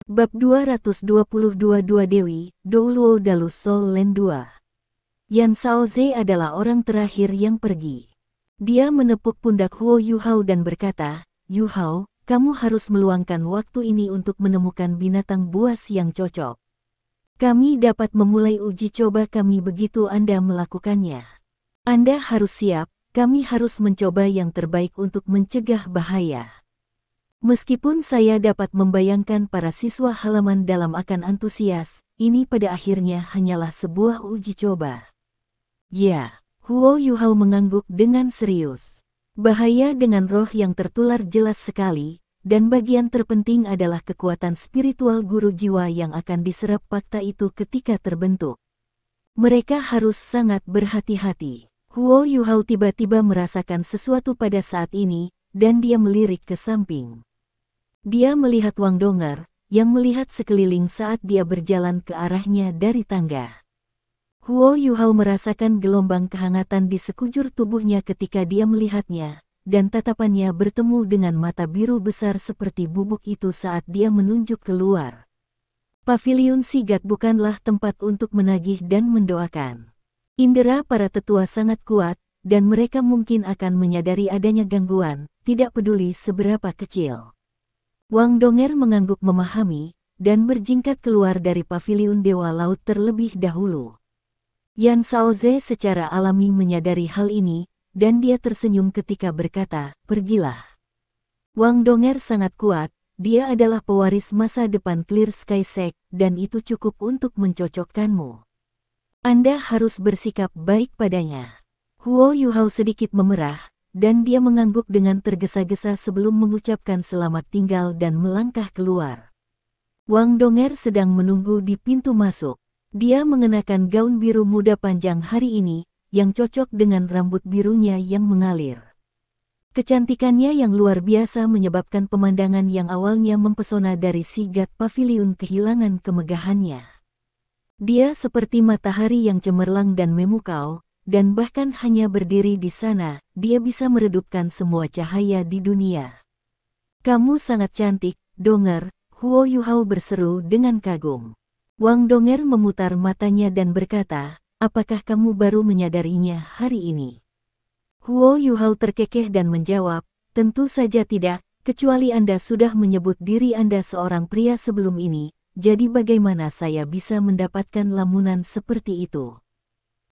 Bab 222 Dewi, Douluo Dalu Sol Len 2. Yan Shaoze adalah orang terakhir yang pergi. Dia menepuk pundak Huo Yuhao dan berkata, "Yuhao, kamu harus meluangkan waktu ini untuk menemukan binatang buas yang cocok. Kami dapat memulai uji coba kami begitu Anda melakukannya. Anda harus siap, kami harus mencoba yang terbaik untuk mencegah bahaya." Meskipun saya dapat membayangkan para siswa halaman dalam akan antusias, ini pada akhirnya hanyalah sebuah uji coba. Ya, Huo Yuhao mengangguk dengan serius. Bahaya dengan roh yang tertular jelas sekali, dan bagian terpenting adalah kekuatan spiritual guru jiwa yang akan diserap fakta itu ketika terbentuk. Mereka harus sangat berhati-hati. Huo Yuhao tiba-tiba merasakan sesuatu pada saat ini, dan dia melirik ke samping. Dia melihat Wang Donger, yang melihat sekeliling saat dia berjalan ke arahnya dari tangga. Huo Yuhao merasakan gelombang kehangatan di sekujur tubuhnya ketika dia melihatnya, dan tatapannya bertemu dengan mata biru besar seperti bubuk itu saat dia menunjuk keluar. Paviliun Sigat bukanlah tempat untuk menagih dan mendoakan. Indera para tetua sangat kuat, dan mereka mungkin akan menyadari adanya gangguan, tidak peduli seberapa kecil. Wang Donger mengangguk memahami, dan berjingkat keluar dari paviliun Dewa Laut terlebih dahulu. Yan Shaoze secara alami menyadari hal ini, dan dia tersenyum ketika berkata, "Pergilah." Wang Donger sangat kuat, dia adalah pewaris masa depan Clear Sky Sect, dan itu cukup untuk mencocokkanmu. Anda harus bersikap baik padanya. Huo Yuhao sedikit memerah, dan dia mengangguk dengan tergesa-gesa sebelum mengucapkan selamat tinggal dan melangkah keluar. Wang Donger sedang menunggu di pintu masuk. Dia mengenakan gaun biru muda panjang hari ini, yang cocok dengan rambut birunya yang mengalir. Kecantikannya yang luar biasa menyebabkan pemandangan yang awalnya mempesona dari Sigat Paviliun kehilangan kemegahannya. Dia seperti matahari yang cemerlang dan memukau, dan bahkan hanya berdiri di sana, dia bisa meredupkan semua cahaya di dunia. "Kamu sangat cantik, Donger," Huo Yuhao berseru dengan kagum. Wang Donger memutar matanya dan berkata, "Apakah kamu baru menyadarinya hari ini?" Huo Yuhao terkekeh dan menjawab, "Tentu saja tidak, kecuali Anda sudah menyebut diri Anda seorang pria sebelum ini, jadi bagaimana saya bisa mendapatkan lamunan seperti itu?"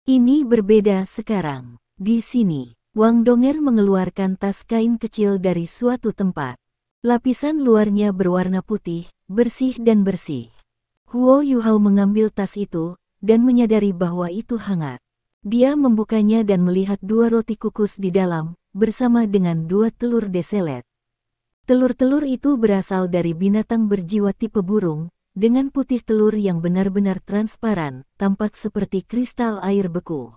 Ini berbeda sekarang. Di sini, Wang Donger mengeluarkan tas kain kecil dari suatu tempat. Lapisan luarnya berwarna putih, bersih dan bersih. Huo Yuhao mengambil tas itu, dan menyadari bahwa itu hangat. Dia membukanya dan melihat 2 roti kukus di dalam, bersama dengan 2 telur deselet. Telur-telur itu berasal dari binatang berjiwa tipe burung, dengan putih telur yang benar-benar transparan, tampak seperti kristal air beku.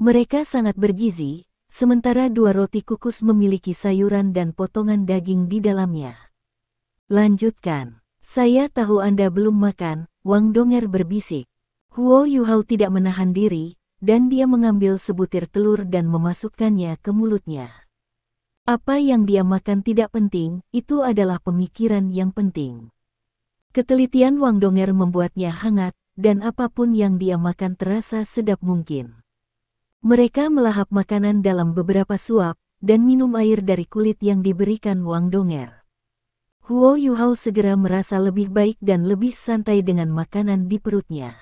Mereka sangat bergizi, sementara 2 roti kukus memiliki sayuran dan potongan daging di dalamnya. "Lanjutkan. Saya tahu Anda belum makan," Wang Donger berbisik. Huo Yuhao tidak menahan diri, dan dia mengambil sebutir telur dan memasukkannya ke mulutnya. Apa yang dia makan tidak penting, itu adalah pemikiran yang penting. Ketelitian Wang Donger membuatnya hangat, dan apapun yang dia makan terasa sedap mungkin. Mereka melahap makanan dalam beberapa suap, dan minum air dari kulit yang diberikan Wang Donger. Huo Yuhao segera merasa lebih baik dan lebih santai dengan makanan di perutnya.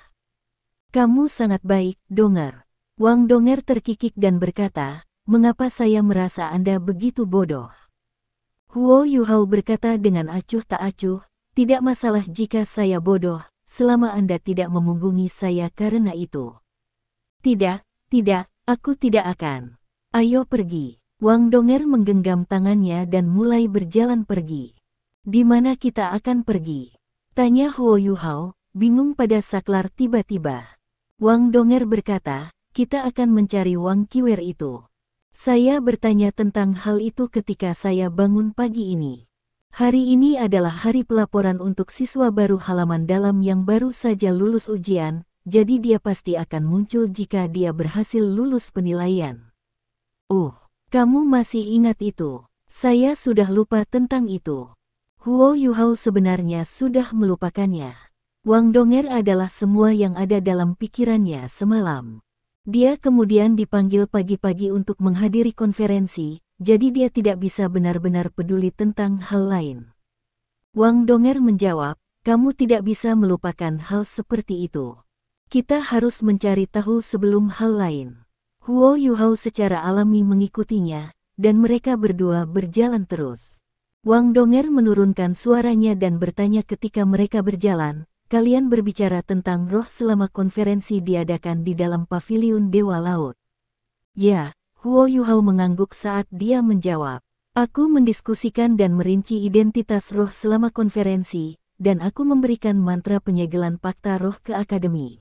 "Kamu sangat baik, Donger." Wang Donger terkikik dan berkata, "Mengapa saya merasa Anda begitu bodoh?" Huo Yuhao berkata dengan acuh tak acuh, "Tidak masalah jika saya bodoh, selama Anda tidak memunggungi saya karena itu." "Tidak, tidak, aku tidak akan. Ayo pergi." Wang Donger menggenggam tangannya dan mulai berjalan pergi. "Di mana kita akan pergi?" tanya Huo Yuhao, bingung pada saklar tiba-tiba. Wang Donger berkata, "Kita akan mencari Wang Qiwer itu. Saya bertanya tentang hal itu ketika saya bangun pagi ini. Hari ini adalah hari pelaporan untuk siswa baru halaman dalam yang baru saja lulus ujian, jadi dia pasti akan muncul jika dia berhasil lulus penilaian." Kamu masih ingat itu? Saya sudah lupa tentang itu." Huo Yuhao sebenarnya sudah melupakannya. Wang Donger adalah semua yang ada dalam pikirannya semalam. Dia kemudian dipanggil pagi-pagi untuk menghadiri konferensi, jadi dia tidak bisa benar-benar peduli tentang hal lain. Wang Donger menjawab, kamu tidak bisa melupakan hal seperti itu. Kita harus mencari tahu sebelum hal lain. Huo Yuhao secara alami mengikutinya, dan mereka berdua berjalan terus. Wang Donger menurunkan suaranya dan bertanya ketika mereka berjalan, kalian berbicara tentang roh selama konferensi diadakan di dalam paviliun Dewa Laut. Ya, Huo Yuhao mengangguk saat dia menjawab. Aku mendiskusikan dan merinci identitas roh selama konferensi, dan aku memberikan mantra penyegelan fakta roh ke akademi.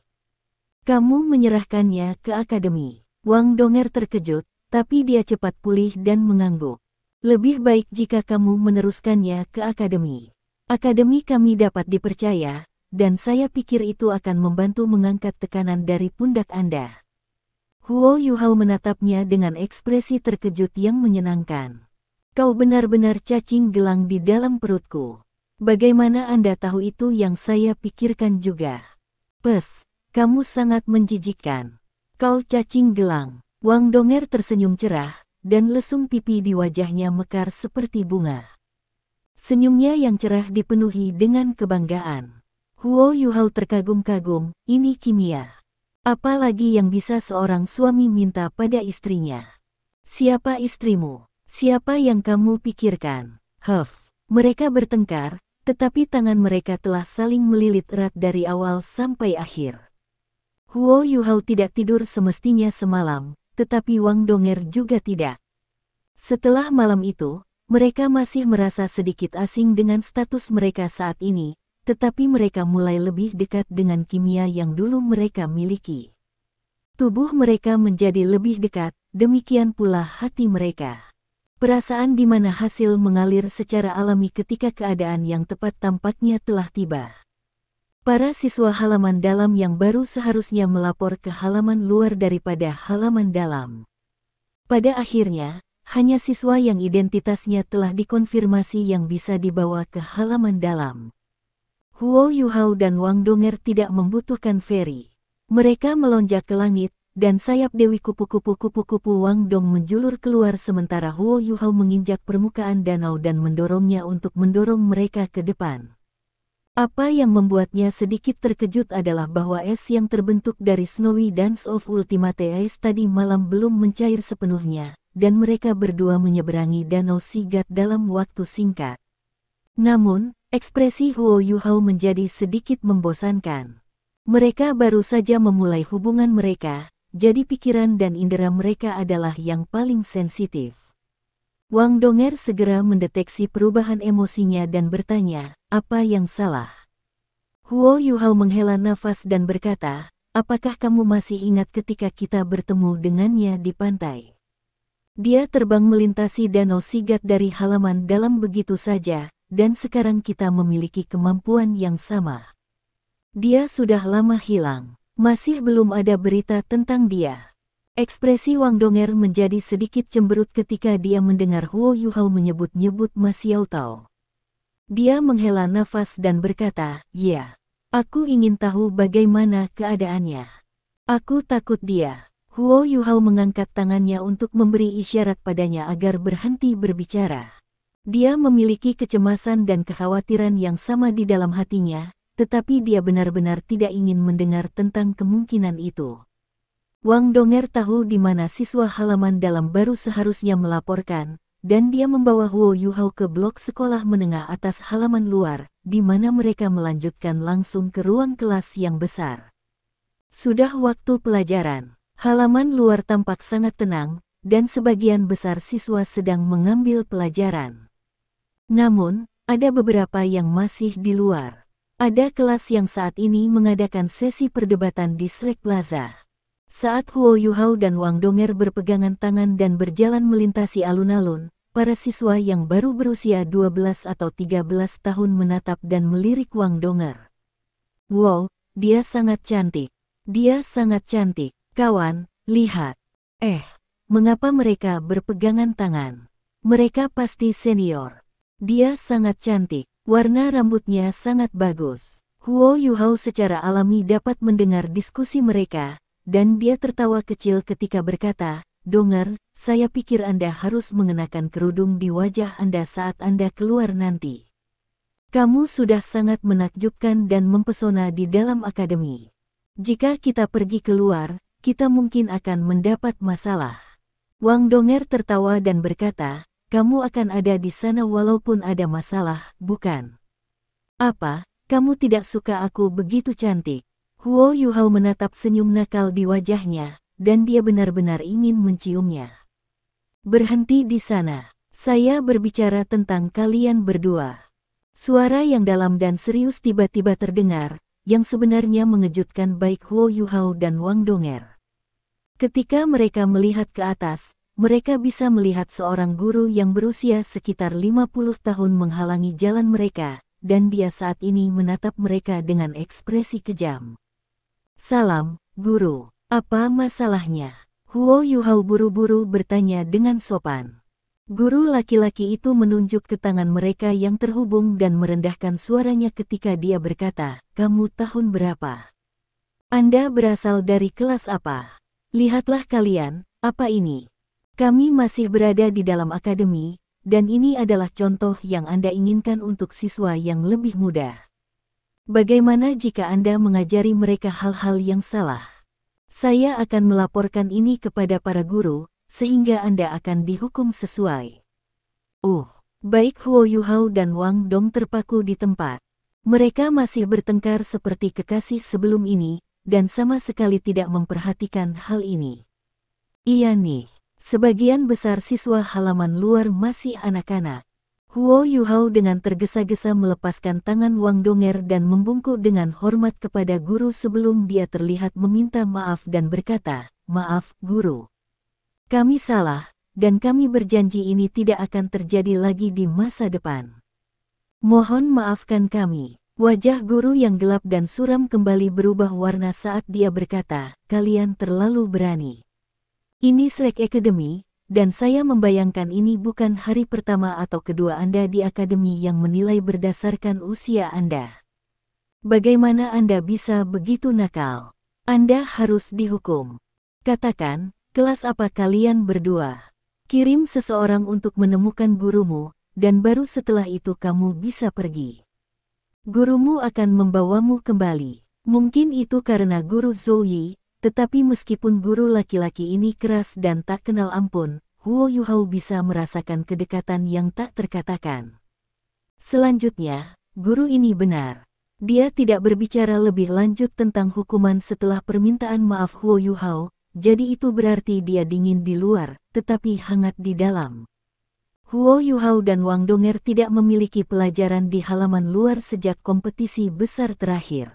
Kamu menyerahkannya ke akademi. Wang Donger terkejut, tapi dia cepat pulih dan mengangguk. Lebih baik jika kamu meneruskannya ke akademi. Akademi kami dapat dipercaya, dan saya pikir itu akan membantu mengangkat tekanan dari pundak Anda. Huo Yuhao menatapnya dengan ekspresi terkejut yang menyenangkan. Kau benar-benar cacing gelang di dalam perutku. Bagaimana Anda tahu itu yang saya pikirkan juga? Pes, kamu sangat menjijikkan. Kau cacing gelang. Wang Donger tersenyum cerah, dan lesung pipi di wajahnya mekar seperti bunga. Senyumnya yang cerah dipenuhi dengan kebanggaan. Huo Yuhao terkagum-kagum, ini kimia. Apalagi yang bisa seorang suami minta pada istrinya. Siapa istrimu? Siapa yang kamu pikirkan? Mereka bertengkar, tetapi tangan mereka telah saling melilit erat dari awal sampai akhir. Huo Yuhao tidak tidur semestinya semalam, tetapi Wang Donger juga tidak. Setelah malam itu, mereka masih merasa sedikit asing dengan status mereka saat ini, tetapi mereka mulai lebih dekat dengan kimia yang dulu mereka miliki. Tubuh mereka menjadi lebih dekat, demikian pula hati mereka. Perasaan di mana hasil mengalir secara alami ketika keadaan yang tepat tampaknya telah tiba. Para siswa halaman dalam yang baru seharusnya melapor ke halaman luar daripada halaman dalam. Pada akhirnya, hanya siswa yang identitasnya telah dikonfirmasi yang bisa dibawa ke halaman dalam. Huo Yuhao dan Wang Donger tidak membutuhkan ferry. Mereka melonjak ke langit, dan sayap Dewi kupu-kupu Wang Dong menjulur keluar sementara Huo Yuhao menginjak permukaan danau dan mendorongnya untuk mendorong mereka ke depan. Apa yang membuatnya sedikit terkejut adalah bahwa es yang terbentuk dari Snowy Dance of Ultimate Ice tadi malam belum mencair sepenuhnya, dan mereka berdua menyeberangi Danau Sigat dalam waktu singkat. Namun, ekspresi Huo Yuhao menjadi sedikit membosankan. Mereka baru saja memulai hubungan mereka, jadi pikiran dan indera mereka adalah yang paling sensitif. Wang Donger segera mendeteksi perubahan emosinya dan bertanya, apa yang salah? Huo Yuhao menghela nafas dan berkata, apakah kamu masih ingat ketika kita bertemu dengannya di pantai? Dia terbang melintasi Danau Sigat dari halaman dalam begitu saja, dan sekarang kita memiliki kemampuan yang sama. Dia sudah lama hilang, masih belum ada berita tentang dia. Ekspresi Wang Donger menjadi sedikit cemberut ketika dia mendengar Huo Yuhao menyebut-nyebut Ma Xiaotao. Dia menghela nafas dan berkata, ya, aku ingin tahu bagaimana keadaannya. Aku takut dia. Huo Yuhao mengangkat tangannya untuk memberi isyarat padanya agar berhenti berbicara. Dia memiliki kecemasan dan kekhawatiran yang sama di dalam hatinya, tetapi dia benar-benar tidak ingin mendengar tentang kemungkinan itu. Wang Donger tahu di mana siswa halaman dalam baru seharusnya melaporkan, dan dia membawa Huo Yuhao ke blok sekolah menengah atas halaman luar, di mana mereka melanjutkan langsung ke ruang kelas yang besar. Sudah waktu pelajaran. Halaman luar tampak sangat tenang, dan sebagian besar siswa sedang mengambil pelajaran. Namun, ada beberapa yang masih di luar. Ada kelas yang saat ini mengadakan sesi perdebatan di Shrek Plaza. Saat Huo Yuhao dan Wang Donger berpegangan tangan dan berjalan melintasi alun-alun, para siswa yang baru berusia 12 atau 13 tahun menatap dan melirik Wang Donger. Wow, dia sangat cantik. Dia sangat cantik. Kawan, lihat. Mengapa mereka berpegangan tangan? Mereka pasti senior. Dia sangat cantik, warna rambutnya sangat bagus. Huo Yuhao secara alami dapat mendengar diskusi mereka, dan dia tertawa kecil ketika berkata, "Donger, saya pikir Anda harus mengenakan kerudung di wajah Anda saat Anda keluar nanti. Kamu sudah sangat menakjubkan dan mempesona di dalam akademi. Jika kita pergi keluar, kita mungkin akan mendapat masalah." Wang Donger tertawa dan berkata, "Kamu akan ada di sana walaupun ada masalah, bukan? Apa, kamu tidak suka aku begitu cantik?" Huo Yuhao menatap senyum nakal di wajahnya, dan dia benar-benar ingin menciumnya. "Berhenti di sana. Saya berbicara tentang kalian berdua." Suara yang dalam dan serius tiba-tiba terdengar, yang sebenarnya mengejutkan baik Huo Yuhao dan Wang Donger. Ketika mereka melihat ke atas, mereka bisa melihat seorang guru yang berusia sekitar 50 tahun menghalangi jalan mereka, dan dia saat ini menatap mereka dengan ekspresi kejam. "Salam, guru. Apa masalahnya?" Huo Yuhao buru-buru bertanya dengan sopan. Guru laki-laki itu menunjuk ke tangan mereka yang terhubung dan merendahkan suaranya ketika dia berkata, "Kamu tahun berapa? Anda berasal dari kelas apa? Lihatlah kalian, apa ini? Kami masih berada di dalam akademi, dan ini adalah contoh yang Anda inginkan untuk siswa yang lebih muda. Bagaimana jika Anda mengajari mereka hal-hal yang salah? Saya akan melaporkan ini kepada para guru, sehingga Anda akan dihukum sesuai." Baik Huo Yuhao dan Wang Dong terpaku di tempat. Mereka masih bertengkar seperti kekasih sebelum ini, dan sama sekali tidak memperhatikan hal ini. "Iya nih, sebagian besar siswa halaman luar masih anak-anak." Huo Yuhao dengan tergesa-gesa melepaskan tangan Wang Donger dan membungkuk dengan hormat kepada guru sebelum dia terlihat meminta maaf dan berkata, "Maaf, guru. Kami salah, dan kami berjanji ini tidak akan terjadi lagi di masa depan. Mohon maafkan kami." Wajah guru yang gelap dan suram kembali berubah warna saat dia berkata, "Kalian terlalu berani. Ini Shrek Academy, dan saya membayangkan ini bukan hari pertama atau kedua Anda di akademi yang menilai berdasarkan usia Anda. Bagaimana Anda bisa begitu nakal? Anda harus dihukum. Katakan, kelas apa kalian berdua? Kirim seseorang untuk menemukan gurumu, dan baru setelah itu kamu bisa pergi. Gurumu akan membawamu kembali." Mungkin itu karena guru Zouyi, tetapi meskipun guru laki-laki ini keras dan tak kenal ampun, Huo Yuhao bisa merasakan kedekatan yang tak terkatakan. Selanjutnya, guru ini benar. Dia tidak berbicara lebih lanjut tentang hukuman setelah permintaan maaf Huo Yuhao, jadi itu berarti dia dingin di luar, tetapi hangat di dalam. Huo Yuhao dan Wang Donger tidak memiliki pelajaran di halaman luar sejak kompetisi besar terakhir.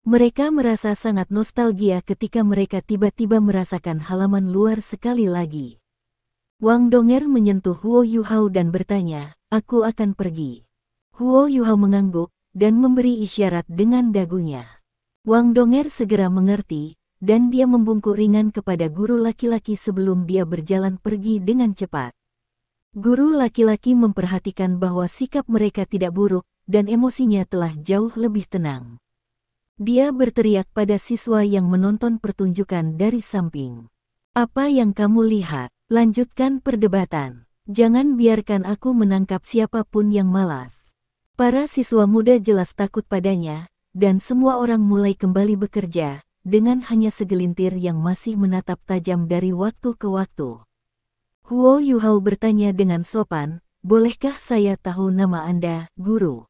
Mereka merasa sangat nostalgia ketika mereka tiba-tiba merasakan halaman luar sekali lagi. Wang Donger menyentuh Huo Yuhao dan bertanya, "Aku akan pergi." Huo Yuhao mengangguk, dan memberi isyarat dengan dagunya. Wang Donger segera mengerti, dan dia membungkuk ringan kepada guru laki-laki sebelum dia berjalan pergi dengan cepat. Guru laki-laki memperhatikan bahwa sikap mereka tidak buruk, dan emosinya telah jauh lebih tenang. Dia berteriak pada siswa yang menonton pertunjukan dari samping. "Apa yang kamu lihat? Lanjutkan perdebatan. Jangan biarkan aku menangkap siapapun yang malas." Para siswa muda jelas takut padanya, dan semua orang mulai kembali bekerja, dengan hanya segelintir yang masih menatap tajam dari waktu ke waktu. Huo Yuhao bertanya dengan sopan, "Bolehkah saya tahu nama Anda, guru?"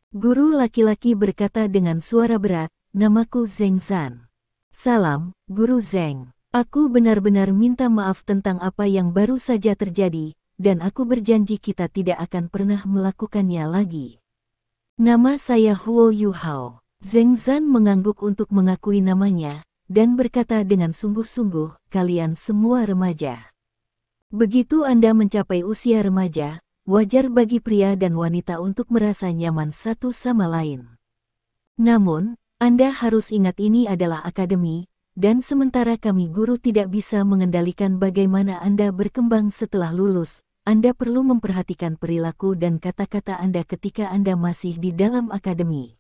Guru laki-laki berkata dengan suara berat, "Namaku Zeng Zan." "Salam, Guru Zeng. Aku benar-benar minta maaf tentang apa yang baru saja terjadi, dan aku berjanji kita tidak akan pernah melakukannya lagi." "Nama saya Huo Yuhao." Zeng Zan mengangguk untuk mengakui namanya, dan berkata dengan sungguh-sungguh, "Kalian semua remaja. Begitu Anda mencapai usia remaja, wajar bagi pria dan wanita untuk merasa nyaman satu sama lain. Namun, Anda harus ingat ini adalah akademi, dan sementara kami guru tidak bisa mengendalikan bagaimana Anda berkembang setelah lulus, Anda perlu memperhatikan perilaku dan kata-kata Anda ketika Anda masih di dalam akademi.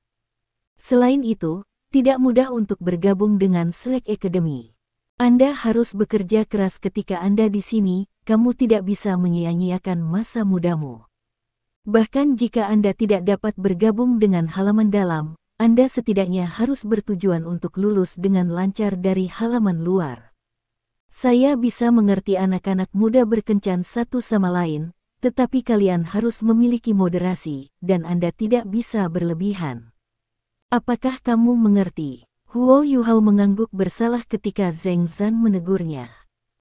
Selain itu, tidak mudah untuk bergabung dengan Slack Academy. Anda harus bekerja keras ketika Anda di sini, kamu tidak bisa menyia-nyiakan masa mudamu. Bahkan jika Anda tidak dapat bergabung dengan halaman dalam, Anda setidaknya harus bertujuan untuk lulus dengan lancar dari halaman luar. Saya bisa mengerti anak-anak muda berkencan satu sama lain, tetapi kalian harus memiliki moderasi, dan Anda tidak bisa berlebihan. Apakah kamu mengerti? Huo Yuhao mengangguk bersalah ketika Zheng Zan menegurnya.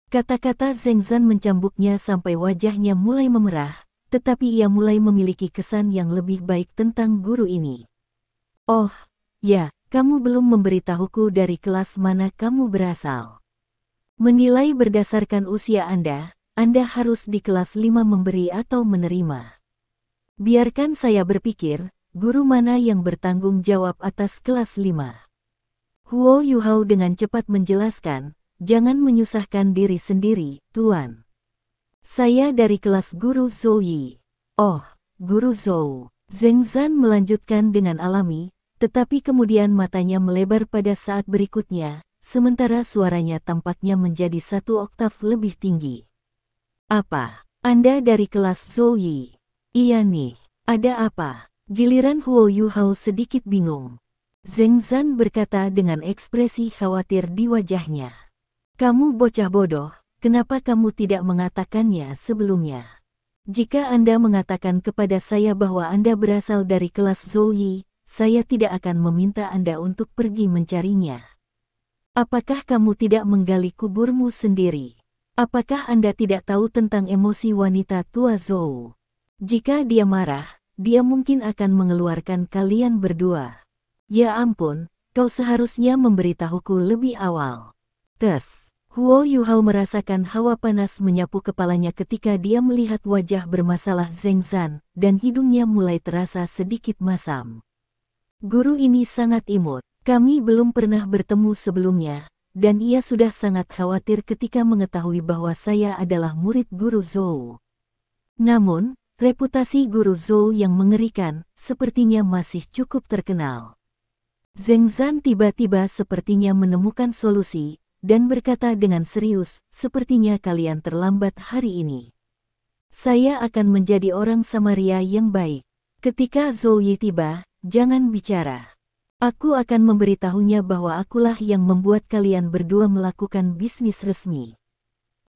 Kata-kata Zheng Zan mencambuknya sampai wajahnya mulai memerah, tetapi ia mulai memiliki kesan yang lebih baik tentang guru ini. Oh, ya, kamu belum memberitahuku dari kelas mana kamu berasal. Menilai berdasarkan usia Anda harus di kelas 5 memberi atau menerima. Biarkan saya berpikir, guru mana yang bertanggung jawab atas kelas 5? Huo Yuhao dengan cepat menjelaskan, jangan menyusahkan diri sendiri, Tuan. Saya dari kelas guru Zhou Yi. Oh, guru Zhou. Zheng Zan melanjutkan dengan alami, tetapi kemudian matanya melebar pada saat berikutnya, sementara suaranya tampaknya menjadi 1 oktav lebih tinggi. Apa? Anda dari kelas Zhou Yi? Iya nih, ada apa? Giliran Huo Yuhao sedikit bingung. Zheng Zan berkata dengan ekspresi khawatir di wajahnya. Kamu bocah bodoh, kenapa kamu tidak mengatakannya sebelumnya? Jika Anda mengatakan kepada saya bahwa Anda berasal dari kelas Zhou Yi, saya tidak akan meminta Anda untuk pergi mencarinya. Apakah kamu tidak menggali kuburmu sendiri? Apakah Anda tidak tahu tentang emosi wanita tua Zhou? Jika dia marah, dia mungkin akan mengeluarkan kalian berdua. Ya ampun, kau seharusnya memberitahuku lebih awal. Tes. Huo Yuhao merasakan hawa panas menyapu kepalanya ketika dia melihat wajah bermasalah Zheng Zan, dan hidungnya mulai terasa sedikit masam. Guru ini sangat imut. Kami belum pernah bertemu sebelumnya, dan ia sudah sangat khawatir ketika mengetahui bahwa saya adalah murid guru Zhou. Namun, reputasi guru Zhou yang mengerikan, sepertinya masih cukup terkenal. Zheng Zan tiba-tiba sepertinya menemukan solusi, dan berkata dengan serius, sepertinya kalian terlambat hari ini. Saya akan menjadi orang Samaria yang baik. Ketika Zhou Yi tiba, jangan bicara. Aku akan memberitahunya bahwa akulah yang membuat kalian berdua melakukan bisnis resmi.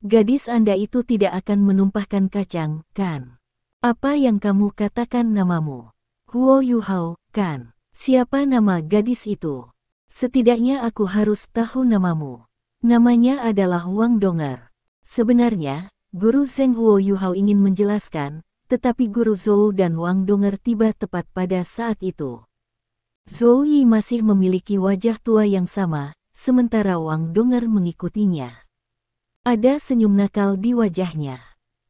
Gadis Anda itu tidak akan menumpahkan kacang, kan? Apa yang kamu katakan namamu? Huo Yuhao, kan? Siapa nama gadis itu? Setidaknya aku harus tahu namamu. Namanya adalah Wang Donger. Sebenarnya, Guru Zheng Huo Yuhao ingin menjelaskan, tetapi Guru Zhou dan Wang Donger tiba tepat pada saat itu. Zhou Yi masih memiliki wajah tua yang sama, sementara Wang Donger mengikutinya. Ada senyum nakal di wajahnya.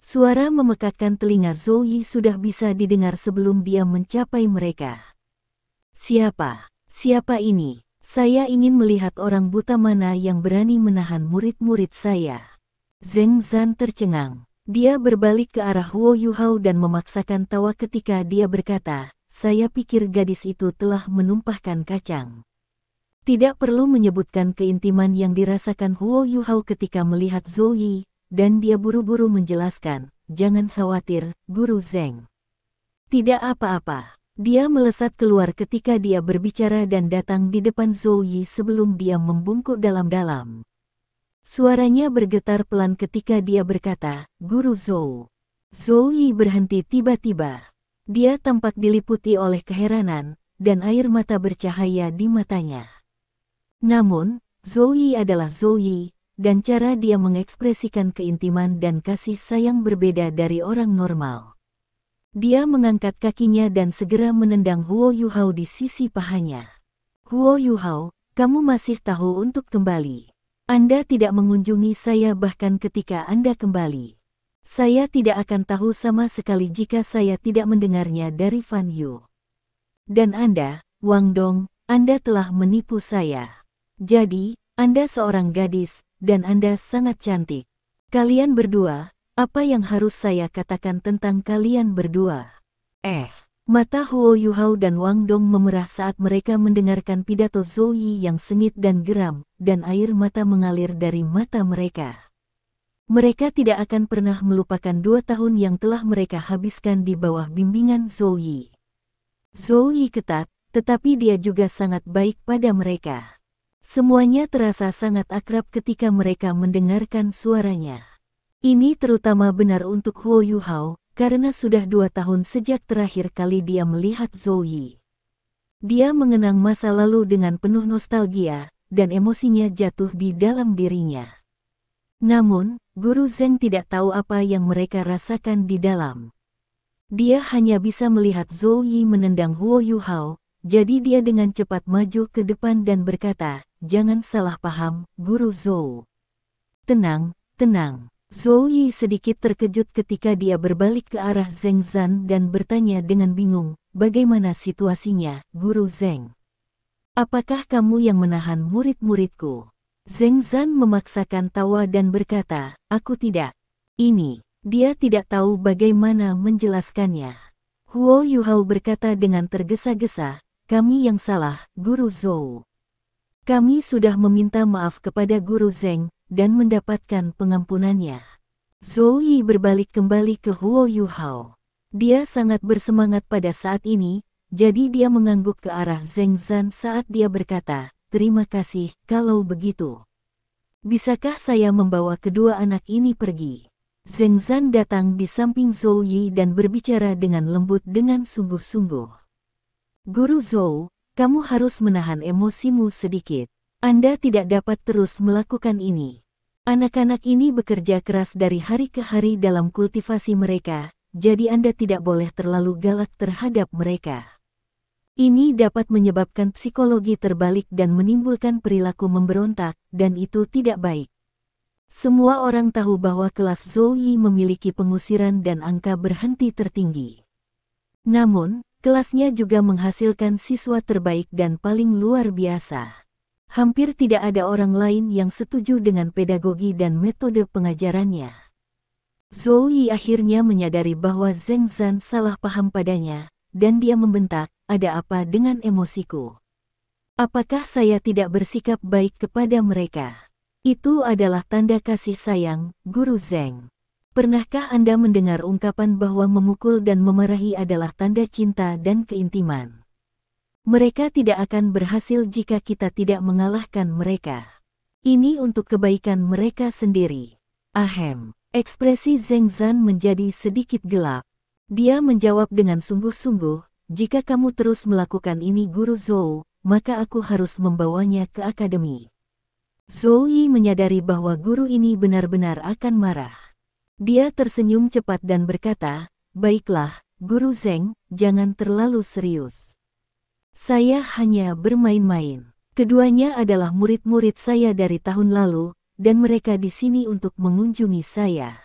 Suara memekakkan telinga Zhou Yi sudah bisa didengar sebelum dia mencapai mereka. Siapa? Siapa ini? Saya ingin melihat orang buta mana yang berani menahan murid-murid saya. Zheng Zan tercengang. Dia berbalik ke arah Huo Yuhao dan memaksakan tawa ketika dia berkata, saya pikir gadis itu telah menumpahkan kacang. Tidak perlu menyebutkan keintiman yang dirasakan Huo Yuhao ketika melihat Zhou Yi, dan dia buru-buru menjelaskan, jangan khawatir, Guru Zheng. Tidak apa-apa. Dia melesat keluar ketika dia berbicara dan datang di depan Zhou Yi sebelum dia membungkuk dalam-dalam. Suaranya bergetar pelan ketika dia berkata, Guru Zhou. Zhou Yi berhenti tiba-tiba. Dia tampak diliputi oleh keheranan, dan air mata bercahaya di matanya. Namun, Zhou Yi adalah Zhou Yi, dan cara dia mengekspresikan keintiman dan kasih sayang berbeda dari orang normal. Dia mengangkat kakinya dan segera menendang Huo Yuhao di sisi pahanya. Huo Yuhao, kamu masih tahu untuk kembali. Anda tidak mengunjungi saya bahkan ketika Anda kembali. Saya tidak akan tahu sama sekali jika saya tidak mendengarnya dari Fan Yu. Dan Anda, Wang Dong, Anda telah menipu saya. Jadi, Anda seorang gadis, dan Anda sangat cantik. Kalian berdua, Apa yang harus saya katakan tentang kalian berdua? Mata Huo Yuhao dan Wang Dong memerah saat mereka mendengarkan pidato Zhou Yi yang sengit dan geram, dan air mata mengalir dari mata mereka. Mereka tidak akan pernah melupakan 2 tahun yang telah mereka habiskan di bawah bimbingan Zhou Yi. Zhou Yi ketat, tetapi dia juga sangat baik pada mereka. Semuanya terasa sangat akrab ketika mereka mendengarkan suaranya. Ini terutama benar untuk Huo Yuhao, karena sudah 2 tahun sejak terakhir kali dia melihat Zhou Yi. Dia mengenang masa lalu dengan penuh nostalgia, dan emosinya jatuh di dalam dirinya. Namun, Guru Zheng tidak tahu apa yang mereka rasakan di dalam. Dia hanya bisa melihat Zhou Yi menendang Huo Yuhao, jadi dia dengan cepat maju ke depan dan berkata, "Jangan salah paham, Guru Zhou." "Tenang, tenang." Zhou Yi sedikit terkejut ketika dia berbalik ke arah Zheng Zan dan bertanya dengan bingung, "Bagaimana situasinya, Guru Zheng? Apakah kamu yang menahan murid-muridku?" Zheng Zan memaksakan tawa dan berkata, "Aku tidak." Dia tidak tahu bagaimana menjelaskannya. Huo Yuhao berkata dengan tergesa-gesa, "Kami yang salah, Guru Zhou. Kami sudah meminta maaf kepada Guru Zheng, dan mendapatkan pengampunannya." Zhou Yi berbalik kembali ke Huo Yuhao. Dia sangat bersemangat pada saat ini, jadi dia mengangguk ke arah Zheng Zan saat dia berkata, "Terima kasih, kalau begitu. Bisakah saya membawa kedua anak ini pergi?" Zheng Zan datang di samping Zhou Yi dan berbicara dengan lembut dengan sungguh-sungguh. "Guru Zhou, kamu harus menahan emosimu sedikit. Anda tidak dapat terus melakukan ini. Anak-anak ini bekerja keras dari hari ke hari dalam kultivasi mereka, jadi Anda tidak boleh terlalu galak terhadap mereka. Ini dapat menyebabkan psikologi terbalik dan menimbulkan perilaku memberontak, dan itu tidak baik." Semua orang tahu bahwa kelas Zhou Yi memiliki pengusiran dan angka berhenti tertinggi. Namun, kelasnya juga menghasilkan siswa terbaik dan paling luar biasa. Hampir tidak ada orang lain yang setuju dengan pedagogi dan metode pengajarannya. Zhou Yi akhirnya menyadari bahwa Zheng Zan salah paham padanya, dan dia membentak, "Ada apa dengan emosiku? Apakah saya tidak bersikap baik kepada mereka? Itu adalah tanda kasih sayang, Guru Zheng. Pernahkah Anda mendengar ungkapan bahwa memukul dan memarahi adalah tanda cinta dan keintiman? Mereka tidak akan berhasil jika kita tidak mengalahkan mereka. Ini untuk kebaikan mereka sendiri." Ahem. Ekspresi Zheng Zan menjadi sedikit gelap. Dia menjawab dengan sungguh-sungguh, "Jika kamu terus melakukan ini Guru Zhou, maka aku harus membawanya ke akademi." Zhou Yi menyadari bahwa guru ini benar-benar akan marah. Dia tersenyum cepat dan berkata, "Baiklah, Guru Zheng, jangan terlalu serius. Saya hanya bermain-main. Keduanya adalah murid-murid saya dari tahun lalu, dan mereka di sini untuk mengunjungi saya.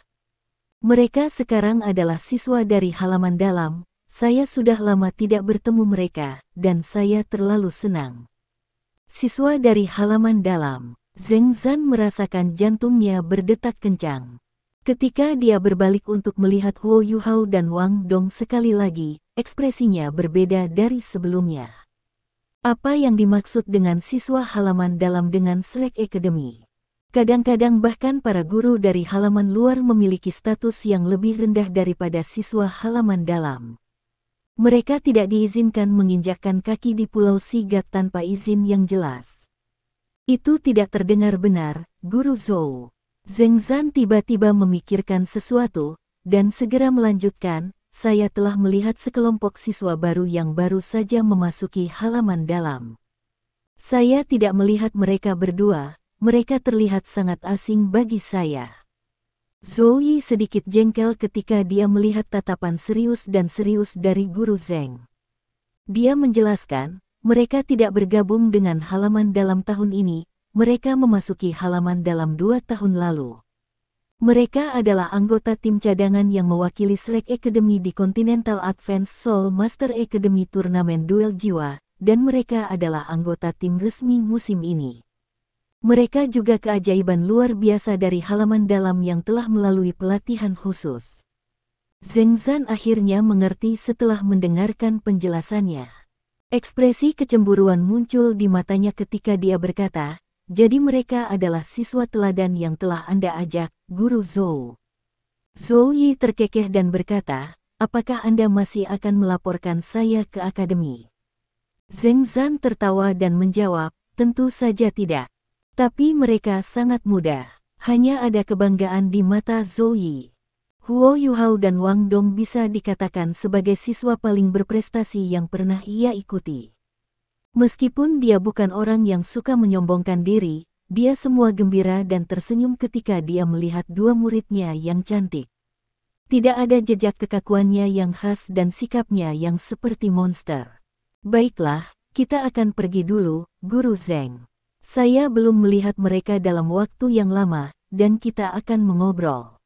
Mereka sekarang adalah siswa dari halaman dalam. Saya sudah lama tidak bertemu mereka, dan saya terlalu senang." Siswa dari halaman dalam. Zheng Zan merasakan jantungnya berdetak kencang. Ketika dia berbalik untuk melihat Huo Yuhao dan Wang Dong sekali lagi, ekspresinya berbeda dari sebelumnya. Apa yang dimaksud dengan siswa halaman dalam dengan Slack Academy? Kadang-kadang bahkan para guru dari halaman luar memiliki status yang lebih rendah daripada siswa halaman dalam. Mereka tidak diizinkan menginjakkan kaki di Pulau Sigat tanpa izin yang jelas. Itu tidak terdengar benar, Guru Zhou. Zheng Zan tiba-tiba memikirkan sesuatu, dan segera melanjutkan, "Saya telah melihat sekelompok siswa baru yang baru saja memasuki halaman dalam. Saya tidak melihat mereka berdua, mereka terlihat sangat asing bagi saya." Zhou Yi sedikit jengkel ketika dia melihat tatapan serius dan serius dari Guru Zheng. Dia menjelaskan, "Mereka tidak bergabung dengan halaman dalam tahun ini, mereka memasuki halaman dalam 2 tahun lalu. Mereka adalah anggota tim cadangan yang mewakili Slack Academy di Continental Advanced Soul Master Academy turnamen duel jiwa, dan mereka adalah anggota tim resmi musim ini. Mereka juga keajaiban luar biasa dari halaman dalam yang telah melalui pelatihan khusus. Zheng Zan akhirnya mengerti setelah mendengarkan penjelasannya. Ekspresi kecemburuan muncul di matanya ketika dia berkata, "Jadi mereka adalah siswa teladan yang telah Anda ajak, Guru Zhou." Zhou Yi terkekeh dan berkata, "Apakah Anda masih akan melaporkan saya ke akademi?" Zheng Zan tertawa dan menjawab, "Tentu saja tidak. Tapi mereka sangat mudah." Hanya ada kebanggaan di mata Zhou Yi. Huo Yuhao dan Wang Dong bisa dikatakan sebagai siswa paling berprestasi yang pernah ia ikuti. Meskipun dia bukan orang yang suka menyombongkan diri, dia semua gembira dan tersenyum ketika dia melihat dua muridnya yang cantik. Tidak ada jejak kekakuannya yang khas dan sikapnya yang seperti monster. "Baiklah, kita akan pergi dulu, Guru Zheng. Saya belum melihat mereka dalam waktu yang lama, dan kita akan mengobrol."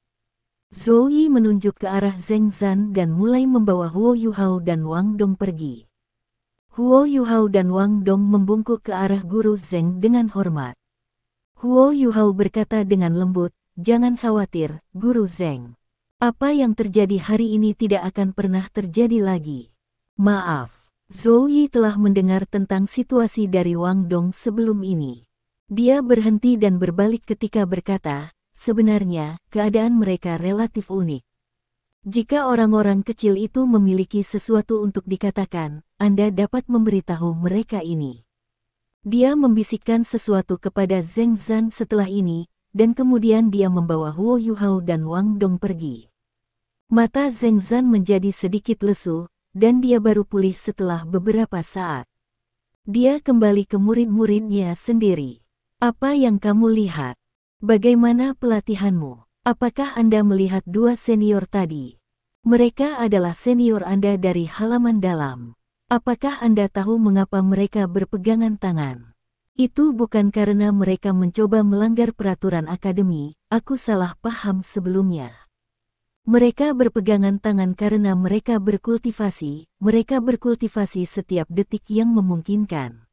Zhou Yi menunjuk ke arah Zheng Zan dan mulai membawa Huo Yuhao dan Wang Dong pergi. Huo Yuhao dan Wang Dong membungkuk ke arah Guru Zheng dengan hormat. Huo Yuhao berkata dengan lembut, "Jangan khawatir, Guru Zheng. Apa yang terjadi hari ini tidak akan pernah terjadi lagi." "Maaf." Zhou Yi telah mendengar tentang situasi dari Wang Dong sebelum ini. Dia berhenti dan berbalik ketika berkata, "Sebenarnya, keadaan mereka relatif unik. Jika orang-orang kecil itu memiliki sesuatu untuk dikatakan, Anda dapat memberitahu mereka ini." Dia membisikkan sesuatu kepada Zheng Zan setelah ini, dan kemudian dia membawa Huo Yuhao dan Wang Dong pergi. Mata Zheng Zan menjadi sedikit lesu, dan dia baru pulih setelah beberapa saat. Dia kembali ke murid-muridnya sendiri. "Apa yang kamu lihat? Bagaimana pelatihanmu? Apakah Anda melihat dua senior tadi? Mereka adalah senior Anda dari halaman dalam. Apakah Anda tahu mengapa mereka berpegangan tangan? Itu bukan karena mereka mencoba melanggar peraturan akademi, aku salah paham sebelumnya. Mereka berpegangan tangan karena mereka berkultivasi setiap detik yang memungkinkan.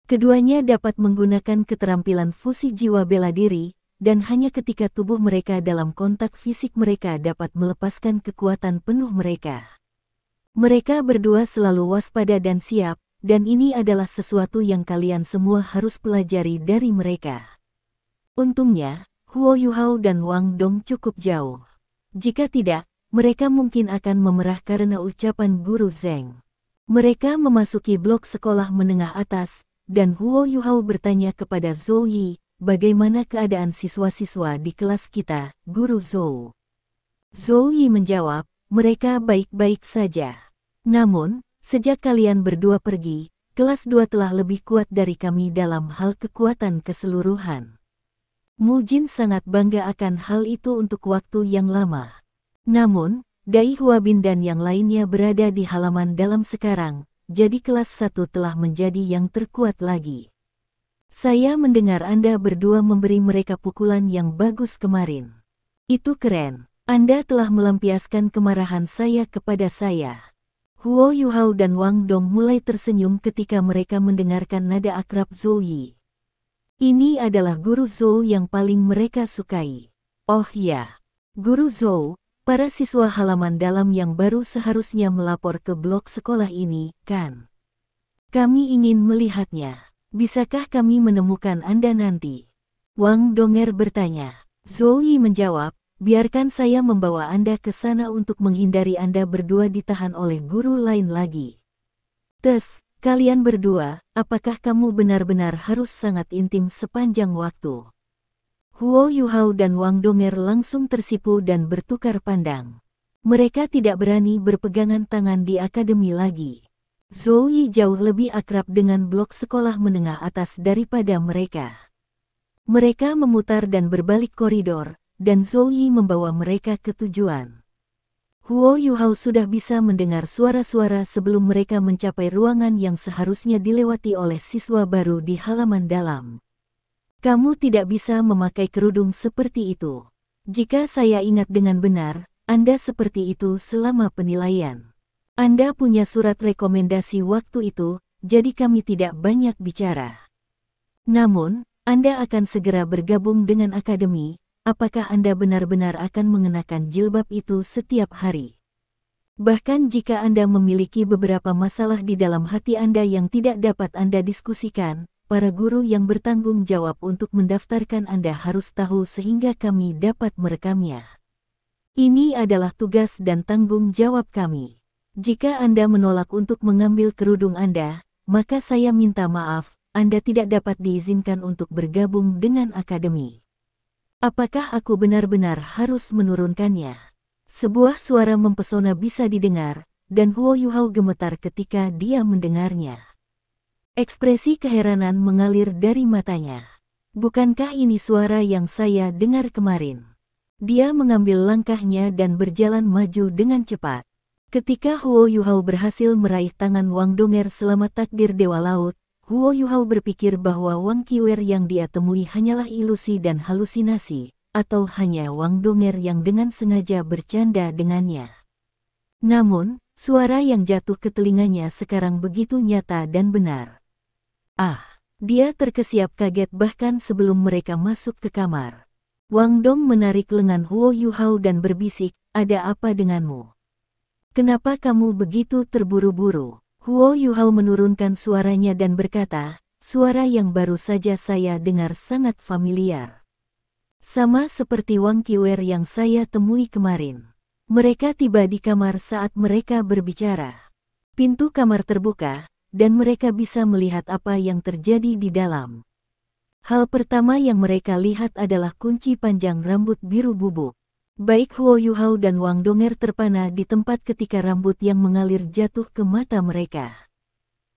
Keduanya dapat menggunakan keterampilan fusi jiwa bela diri, dan hanya ketika tubuh mereka dalam kontak fisik mereka dapat melepaskan kekuatan penuh mereka. Mereka berdua selalu waspada dan siap, dan ini adalah sesuatu yang kalian semua harus pelajari dari mereka." Untungnya, Huo Yuhao dan Wang Dong cukup jauh. Jika tidak, mereka mungkin akan memerah karena ucapan Guru Zheng. Mereka memasuki blok sekolah menengah atas, dan Huo Yuhao bertanya kepada Zhou Yi, "Bagaimana keadaan siswa-siswa di kelas kita, Guru Zhou?" Zhou Yi menjawab, "Mereka baik-baik saja. Namun, sejak kalian berdua pergi, kelas 2 telah lebih kuat dari kami dalam hal kekuatan keseluruhan." Mu Jin sangat bangga akan hal itu untuk waktu yang lama. Namun, Dai Huabin dan yang lainnya berada di halaman dalam sekarang, jadi kelas 1 telah menjadi yang terkuat lagi. "Saya mendengar Anda berdua memberi mereka pukulan yang bagus kemarin. Itu keren. Anda telah melampiaskan kemarahan saya kepada saya." Huo Yuhao dan Wang Dong mulai tersenyum ketika mereka mendengarkan nada akrab Zhou Yi. Ini adalah Guru Zhou yang paling mereka sukai. "Oh ya, Guru Zhou, para siswa halaman dalam yang baru seharusnya melapor ke blok sekolah ini, kan? Kami ingin melihatnya. Bisakah kami menemukan Anda nanti?" Wang Donger bertanya. Zhou Yi menjawab, "Biarkan saya membawa Anda ke sana untuk menghindari Anda berdua ditahan oleh guru lain lagi." "Kalian berdua, apakah kamu benar-benar harus sangat intim sepanjang waktu?" Huo Yuhao dan Wang Donger langsung tersipu dan bertukar pandang. Mereka tidak berani berpegangan tangan di akademi lagi. Zhou Yi jauh lebih akrab dengan blok sekolah menengah atas daripada mereka. Mereka memutar dan berbalik koridor, dan Zhou Yi membawa mereka ke tujuan. Huo Yuhao sudah bisa mendengar suara-suara sebelum mereka mencapai ruangan yang seharusnya dilewati oleh siswa baru di halaman dalam. "Kamu tidak bisa memakai kerudung seperti itu. Jika saya ingat dengan benar, Anda seperti itu selama penilaian. Anda punya surat rekomendasi waktu itu, jadi kami tidak banyak bicara. Namun, Anda akan segera bergabung dengan akademi. Apakah Anda benar-benar akan mengenakan jilbab itu setiap hari? Bahkan jika Anda memiliki beberapa masalah di dalam hati Anda yang tidak dapat Anda diskusikan, para guru yang bertanggung jawab untuk mendaftarkan Anda harus tahu sehingga kami dapat merekamnya. Ini adalah tugas dan tanggung jawab kami. Jika Anda menolak untuk mengambil kerudung Anda, maka saya minta maaf, Anda tidak dapat diizinkan untuk bergabung dengan akademi. Apakah aku benar-benar harus menurunkannya? Sebuah suara mempesona bisa didengar, dan Huo Yuhao gemetar ketika dia mendengarnya. Ekspresi keheranan mengalir dari matanya. Bukankah ini suara yang saya dengar kemarin? Dia mengambil langkahnya dan berjalan maju dengan cepat. Ketika Huo Yuhao berhasil meraih tangan Wang Donger selamat takdir Dewa Laut, Huo Yuhao berpikir bahwa Wang Qiwer yang dia temui hanyalah ilusi dan halusinasi, atau hanya Wang Donger yang dengan sengaja bercanda dengannya. Namun, suara yang jatuh ke telinganya sekarang begitu nyata dan benar. Dia terkesiap kaget bahkan sebelum mereka masuk ke kamar. Wang Dong menarik lengan Huo Yuhao dan berbisik, "Ada apa denganmu? Kenapa kamu begitu terburu-buru?" Huo Yuhao menurunkan suaranya dan berkata, "Suara yang baru saja saya dengar sangat familiar. Sama seperti Wang Qiwer yang saya temui kemarin." Mereka tiba di kamar saat mereka berbicara. Pintu kamar terbuka, dan mereka bisa melihat apa yang terjadi di dalam. Hal pertama yang mereka lihat adalah kunci panjang rambut biru bubuk. Baik Huo Yuhao dan Wang Donger terpana di tempat ketika rambut yang mengalir jatuh ke mata mereka.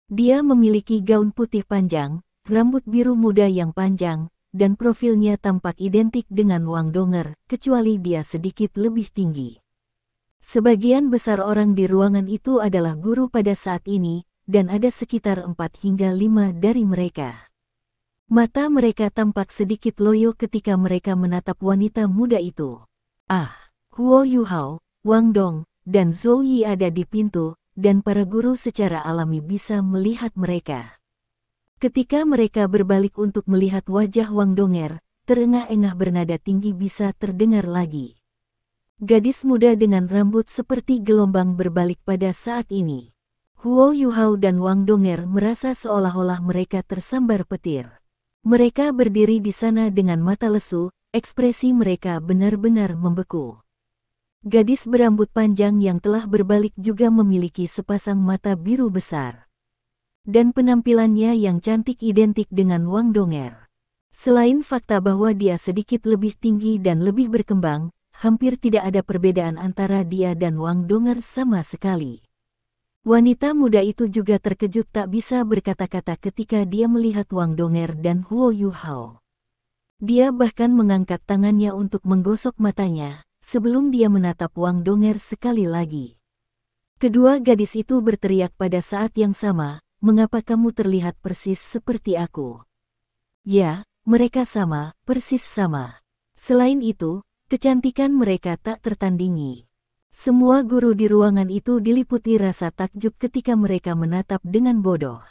Dia memiliki gaun putih panjang, rambut biru muda yang panjang, dan profilnya tampak identik dengan Wang Donger, kecuali dia sedikit lebih tinggi. Sebagian besar orang di ruangan itu adalah guru pada saat ini, dan ada sekitar 4 hingga 5 dari mereka. Mata mereka tampak sedikit loyo ketika mereka menatap wanita muda itu. Huo Yuhao, Wang Dong, dan Zhou Yi ada di pintu, dan para guru secara alami bisa melihat mereka. Ketika mereka berbalik untuk melihat wajah Wang Donger, terengah-engah bernada tinggi bisa terdengar lagi. Gadis muda dengan rambut seperti gelombang berbalik pada saat ini. Huo Yuhao dan Wang Donger merasa seolah-olah mereka tersambar petir. Mereka berdiri di sana dengan mata lesu, ekspresi mereka benar-benar membeku. Gadis berambut panjang yang telah berbalik juga memiliki sepasang mata biru besar. Dan penampilannya yang cantik identik dengan Wang Donger. Selain fakta bahwa dia sedikit lebih tinggi dan lebih berkembang, hampir tidak ada perbedaan antara dia dan Wang Donger sama sekali. Wanita muda itu juga terkejut tak bisa berkata-kata ketika dia melihat Wang Donger dan Huo Yuhao. Dia bahkan mengangkat tangannya untuk menggosok matanya, sebelum dia menatap Wang Donger sekali lagi. Kedua gadis itu berteriak pada saat yang sama, "Mengapa kamu terlihat persis seperti aku?" Ya, mereka sama, persis sama. Selain itu, kecantikan mereka tak tertandingi. Semua guru di ruangan itu diliputi rasa takjub ketika mereka menatap dengan bodoh.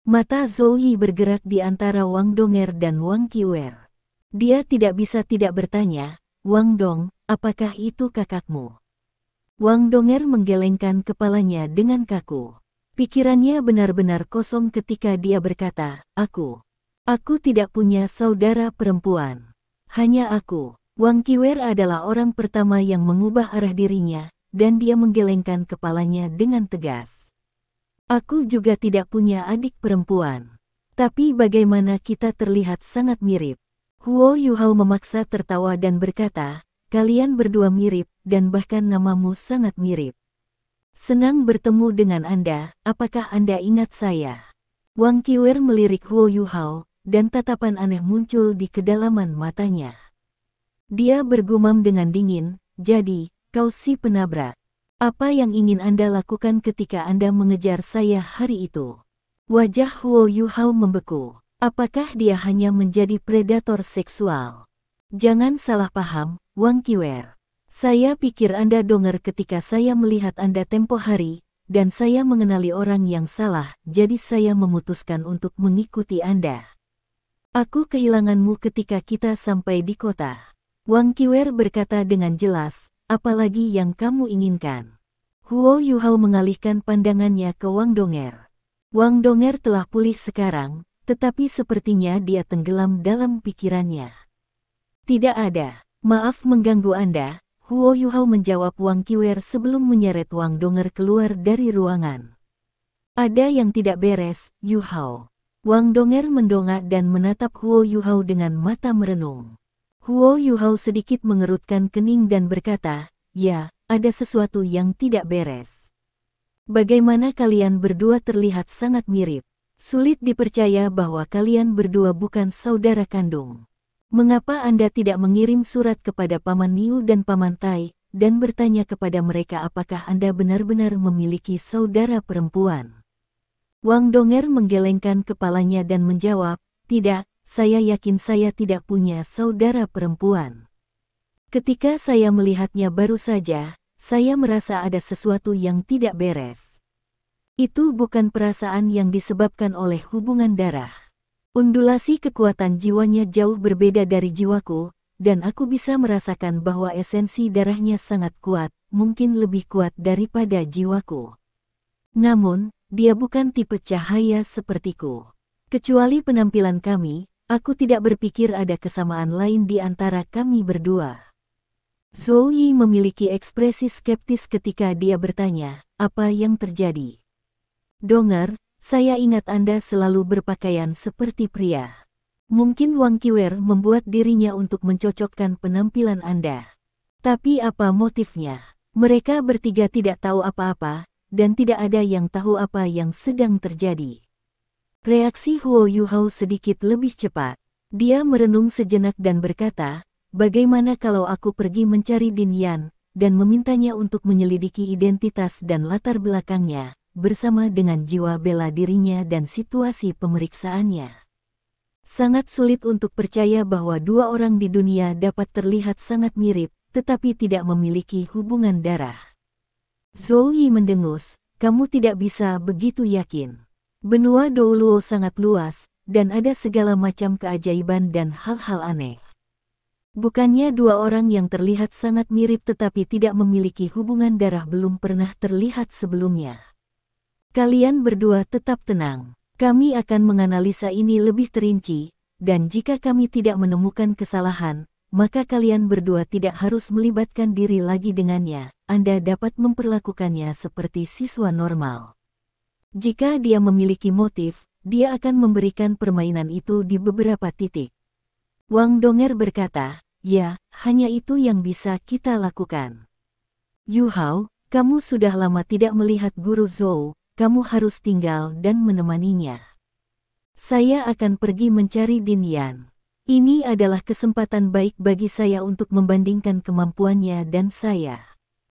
Mata Zhou Yi bergerak di antara Wang Donger dan Wang Qiwer. Dia tidak bisa tidak bertanya, "Wang Dong, apakah itu kakakmu?" Wang Donger menggelengkan kepalanya dengan kaku. Pikirannya benar-benar kosong ketika dia berkata, Aku tidak punya saudara perempuan. Hanya aku." Wang Qiwer adalah orang pertama yang mengubah arah dirinya, dan dia menggelengkan kepalanya dengan tegas. "Aku juga tidak punya adik perempuan. Tapi bagaimana kita terlihat sangat mirip." Huo Yuhao memaksa tertawa dan berkata, "Kalian berdua mirip, dan bahkan namamu sangat mirip. Senang bertemu dengan Anda, apakah Anda ingat saya?" Wang Qiwer melirik Huo Yuhao, dan tatapan aneh muncul di kedalaman matanya. Dia bergumam dengan dingin, "Jadi, kau si penabrak. Apa yang ingin Anda lakukan ketika Anda mengejar saya hari itu?" Wajah Huo Yuhao membeku. Apakah dia hanya menjadi predator seksual? "Jangan salah paham, Wang Qiwer. Saya pikir Anda Donger ketika saya melihat Anda tempo hari, dan saya mengenali orang yang salah, jadi saya memutuskan untuk mengikuti Anda." Aku kehilanganmu ketika kita sampai di kota. Wang Qiwer berkata dengan jelas, apalagi yang kamu inginkan? Huo Yuhao mengalihkan pandangannya ke Wang Donger. Wang Donger telah pulih sekarang, tetapi sepertinya dia tenggelam dalam pikirannya. Tidak ada. Maaf mengganggu Anda, Huo Yuhao menjawab Wang Qiwer sebelum menyeret Wang Donger keluar dari ruangan. Ada yang tidak beres, Yuhao. Wang Donger mendongak dan menatap Huo Yuhao dengan mata merenung. Huo Yuhao sedikit mengerutkan kening dan berkata, ya, ada sesuatu yang tidak beres. Bagaimana kalian berdua terlihat sangat mirip. Sulit dipercaya bahwa kalian berdua bukan saudara kandung. Mengapa Anda tidak mengirim surat kepada Paman Niu dan Paman Tai, dan bertanya kepada mereka apakah Anda benar-benar memiliki saudara perempuan? Wang Donger menggelengkan kepalanya dan menjawab, tidak, saya yakin saya tidak punya saudara perempuan. Ketika saya melihatnya baru saja, saya merasa ada sesuatu yang tidak beres. Itu bukan perasaan yang disebabkan oleh hubungan darah. Undulasi kekuatan jiwanya jauh berbeda dari jiwaku, dan aku bisa merasakan bahwa esensi darahnya sangat kuat, mungkin lebih kuat daripada jiwaku. Namun, dia bukan tipe cahaya sepertiku. Kecuali penampilan kami, aku tidak berpikir ada kesamaan lain di antara kami berdua. Zhou Yi memiliki ekspresi skeptis ketika dia bertanya, apa yang terjadi? Donger, saya ingat Anda selalu berpakaian seperti pria. Mungkin Wang Qiwer membuat dirinya untuk mencocokkan penampilan Anda. Tapi apa motifnya? Mereka bertiga tidak tahu apa-apa, dan tidak ada yang tahu apa yang sedang terjadi. Reaksi Huo Yuhao sedikit lebih cepat. Dia merenung sejenak dan berkata, bagaimana kalau aku pergi mencari Din Yan, dan memintanya untuk menyelidiki identitas dan latar belakangnya, bersama dengan jiwa bela dirinya dan situasi pemeriksaannya. Sangat sulit untuk percaya bahwa dua orang di dunia dapat terlihat sangat mirip, tetapi tidak memiliki hubungan darah. Zhou Yi mendengus, kamu tidak bisa begitu yakin. Benua Douluo sangat luas, dan ada segala macam keajaiban dan hal-hal aneh. Bukannya dua orang yang terlihat sangat mirip tetapi tidak memiliki hubungan darah belum pernah terlihat sebelumnya. Kalian berdua tetap tenang. Kami akan menganalisa ini lebih terinci, dan jika kami tidak menemukan kesalahan, maka kalian berdua tidak harus melibatkan diri lagi dengannya. Anda dapat memperlakukannya seperti siswa normal. Jika dia memiliki motif, dia akan memberikan permainan itu di beberapa titik. Wang Donger berkata, ya, hanya itu yang bisa kita lakukan. Yuhao, kamu sudah lama tidak melihat Guru Zhou. Kamu harus tinggal dan menemaninya. Saya akan pergi mencari Din Yan. Ini adalah kesempatan baik bagi saya untuk membandingkan kemampuannya dan saya.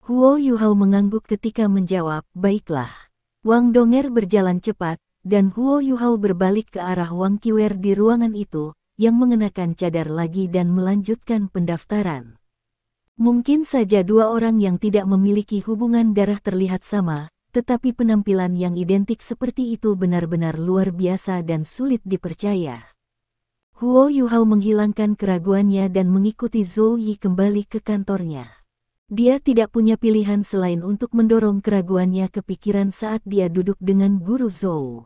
Huo Yuhao mengangguk ketika menjawab, baiklah. Wang Donger berjalan cepat, dan Huo Yuhao berbalik ke arah Wang Qiwer di ruangan itu, yang mengenakan cadar lagi dan melanjutkan pendaftaran. Mungkin saja dua orang yang tidak memiliki hubungan darah terlihat sama, tetapi penampilan yang identik seperti itu benar-benar luar biasa dan sulit dipercaya. Huo Yuhao menghilangkan keraguannya dan mengikuti Zhou Yi kembali ke kantornya. Dia tidak punya pilihan selain untuk mendorong keraguannya ke pikiran saat dia duduk dengan Guru Zhou.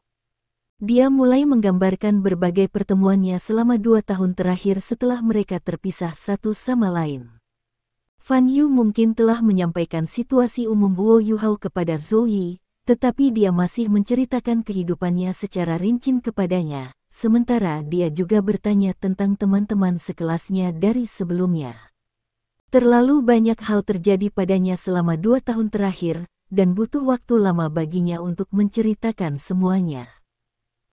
Dia mulai menggambarkan berbagai pertemuannya selama 2 tahun terakhir setelah mereka terpisah satu sama lain. Fan Yu mungkin telah menyampaikan situasi umum Huo Yuhao kepada Zhou Yi, tetapi dia masih menceritakan kehidupannya secara rinci kepadanya, sementara dia juga bertanya tentang teman-teman sekelasnya dari sebelumnya. Terlalu banyak hal terjadi padanya selama 2 tahun terakhir, dan butuh waktu lama baginya untuk menceritakan semuanya.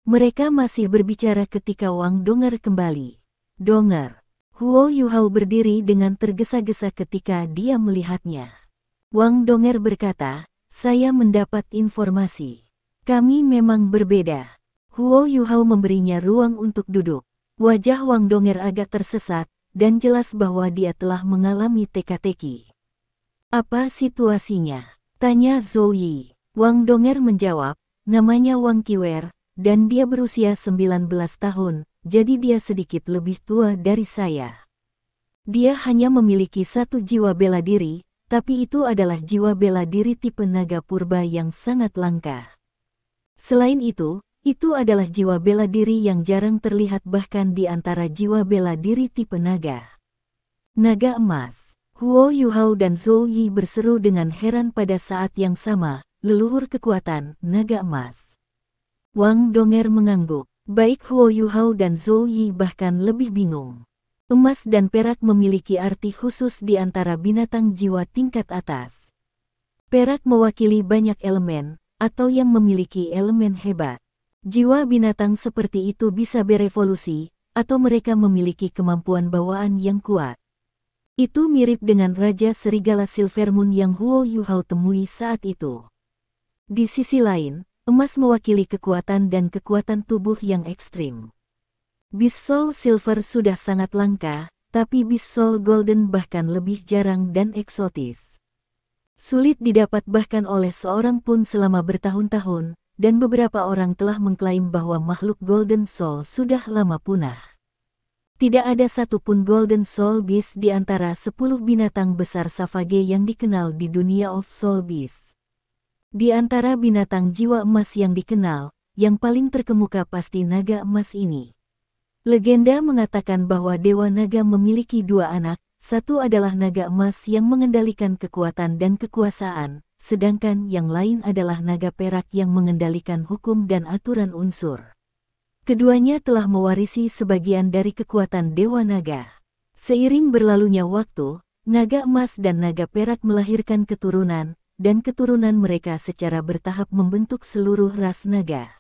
Mereka masih berbicara ketika Wang Donger kembali. Donger. Huo Yuhao berdiri dengan tergesa-gesa ketika dia melihatnya. Wang Donger berkata, saya mendapat informasi. Kami memang berbeda. Huo Yuhao memberinya ruang untuk duduk. Wajah Wang Donger agak tersesat, dan jelas bahwa dia telah mengalami teka-teki. Apa situasinya? Tanya Zhou Yi. Wang Donger menjawab, namanya Wang Qiwer, dan dia berusia 19 tahun, jadi dia sedikit lebih tua dari saya. Dia hanya memiliki satu jiwa bela diri, tapi itu adalah jiwa bela diri tipe naga purba yang sangat langka. Selain itu adalah jiwa bela diri yang jarang terlihat bahkan di antara jiwa bela diri tipe naga. Naga emas. Huo Yuhao dan Zhou Yi berseru dengan heran pada saat yang sama, leluhur kekuatan, naga emas. Wang Donger mengangguk. Baik Huo Yuhao dan Zhou Yi bahkan lebih bingung. Emas dan perak memiliki arti khusus di antara binatang jiwa tingkat atas. Perak mewakili banyak elemen, atau yang memiliki elemen hebat. Jiwa binatang seperti itu bisa berevolusi, atau mereka memiliki kemampuan bawaan yang kuat. Itu mirip dengan Raja Serigala Silvermoon yang Huo Yuhao temui saat itu. Di sisi lain, emas mewakili kekuatan dan kekuatan tubuh yang ekstrim. Beast Soul Silver sudah sangat langka, tapi Beast Soul Golden bahkan lebih jarang dan eksotis. Sulit didapat bahkan oleh seorang pun selama bertahun-tahun, dan beberapa orang telah mengklaim bahwa makhluk Golden Soul sudah lama punah. Tidak ada satupun Golden Soul Beast di antara 10 binatang besar Savage yang dikenal di dunia of Soul Beast. Di antara binatang jiwa emas yang dikenal, yang paling terkemuka pasti naga emas ini. Legenda mengatakan bahwa Dewa Naga memiliki 2 anak, satu adalah naga emas yang mengendalikan kekuatan dan kekuasaan, sedangkan yang lain adalah naga perak yang mengendalikan hukum dan aturan unsur. Keduanya telah mewarisi sebagian dari kekuatan Dewa Naga. Seiring berlalunya waktu, naga emas dan naga perak melahirkan keturunan, dan keturunan mereka secara bertahap membentuk seluruh ras naga.